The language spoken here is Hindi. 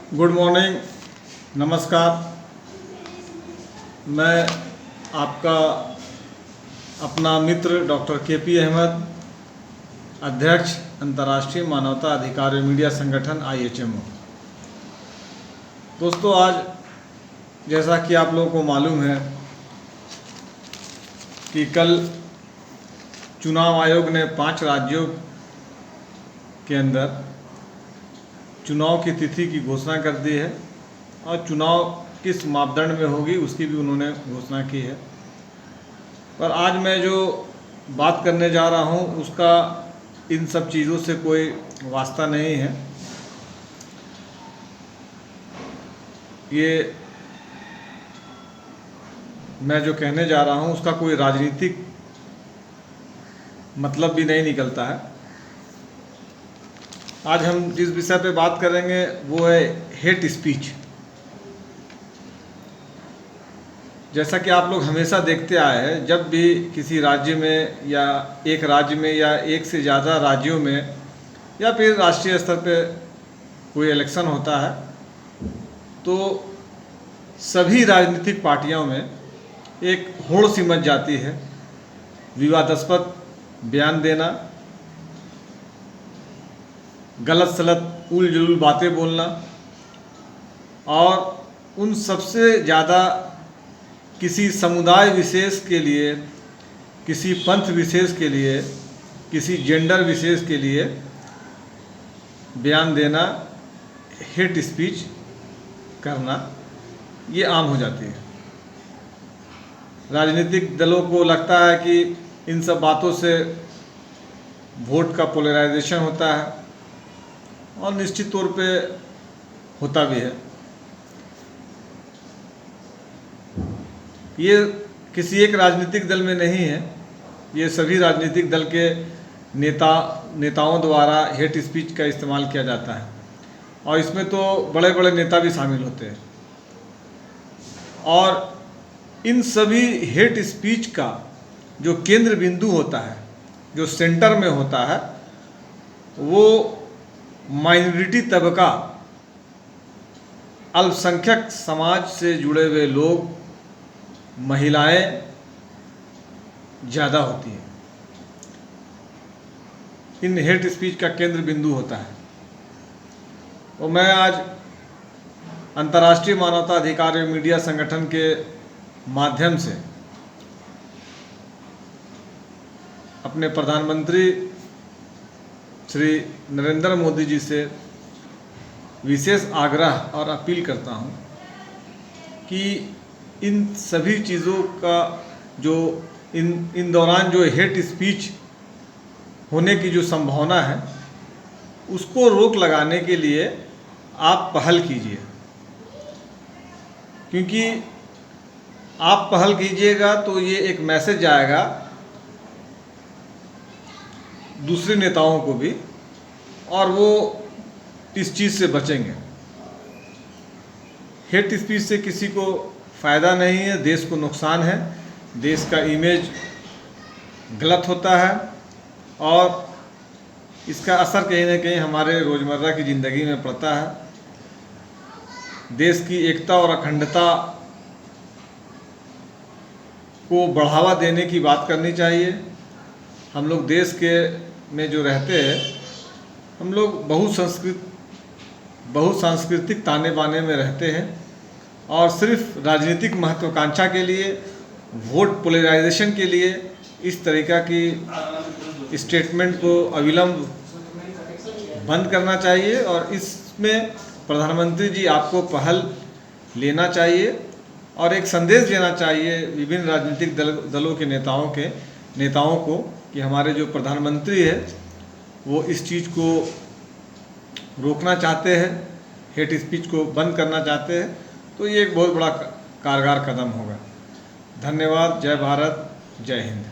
गुड मॉर्निंग, नमस्कार। मैं आपका अपना मित्र डॉक्टर के.पी. अहमद, अध्यक्ष अंतर्राष्ट्रीय मानवता अधिकार मीडिया संगठन IHMO। दोस्तों, आज जैसा कि आप लोगों को मालूम है कि कल चुनाव आयोग ने 5 राज्यों के अंदर चुनाव की तिथि की घोषणा कर दी है और चुनाव किस मापदंड में होगी उसकी भी उन्होंने घोषणा की है। पर आज मैं जो बात करने जा रहा हूं उसका इन सब चीज़ों से कोई वास्ता नहीं है। ये मैं जो कहने जा रहा हूं उसका कोई राजनीतिक मतलब भी नहीं निकलता है। आज हम जिस विषय पे बात करेंगे वो है हेट स्पीच। जैसा कि आप लोग हमेशा देखते आए हैं, जब भी किसी राज्य में या एक राज्य में या एक से ज़्यादा राज्यों में या फिर राष्ट्रीय स्तर पे कोई इलेक्शन होता है तो सभी राजनीतिक पार्टियों में एक होड़ सी मच जाती है विवादास्पद बयान देना, गलत सलत उल जुलूल बातें बोलना और उन सबसे ज़्यादा किसी समुदाय विशेष के लिए, किसी पंथ विशेष के लिए, किसी जेंडर विशेष के लिए बयान देना, हेट स्पीच करना, ये आम हो जाती है। राजनीतिक दलों को लगता है कि इन सब बातों से वोट का पोलराइजेशन होता है और निश्चित तौर पे होता भी है। ये किसी एक राजनीतिक दल में नहीं है, ये सभी राजनीतिक दल के नेताओं द्वारा हेट स्पीच का इस्तेमाल किया जाता है और इसमें तो बड़े बड़े नेता भी शामिल होते हैं। और इन सभी हेट स्पीच का जो केंद्र बिंदु होता है, जो सेंटर में होता है, वो माइनॉरिटी तबका, अल्पसंख्यक समाज से जुड़े हुए लोग, महिलाएं ज़्यादा होती हैं। इन हेट स्पीच का केंद्र बिंदु होता है। और मैं आज अंतर्राष्ट्रीय मानवता अधिकार मीडिया संगठन के माध्यम से अपने प्रधानमंत्री श्री नरेंद्र मोदी जी से विशेष आग्रह और अपील करता हूं कि इन सभी चीज़ों का जो इन दौरान जो हेट स्पीच होने की जो संभावना है उसको रोक लगाने के लिए आप पहल कीजिए, क्योंकि आप पहल कीजिएगा तो ये एक मैसेज आएगा दूसरे नेताओं को भी और वो इस चीज़ से बचेंगे। हेट स्पीच से किसी को फ़ायदा नहीं है, देश को नुकसान है, देश का इमेज गलत होता है और इसका असर कहीं ना कहीं हमारे रोज़मर्रा की ज़िंदगी में पड़ता है। देश की एकता और अखंडता को बढ़ावा देने की बात करनी चाहिए। हम लोग देश के में जो रहते हैं, हम लोग बहुसांस्कृतिक ताने बाने में रहते हैं और सिर्फ राजनीतिक महत्वाकांक्षा के लिए, वोट पोलराइजेशन के लिए इस तरीक़ा की स्टेटमेंट को अविलंब बंद करना चाहिए और इसमें प्रधानमंत्री जी आपको पहल लेना चाहिए और एक संदेश देना चाहिए विभिन्न राजनीतिक दलों के नेताओं को कि हमारे जो प्रधानमंत्री है वो इस चीज़ को रोकना चाहते हैं, हेट स्पीच को बंद करना चाहते हैं, तो ये एक बहुत बड़ा कारगर कदम होगा। धन्यवाद। जय भारत, जय हिंद।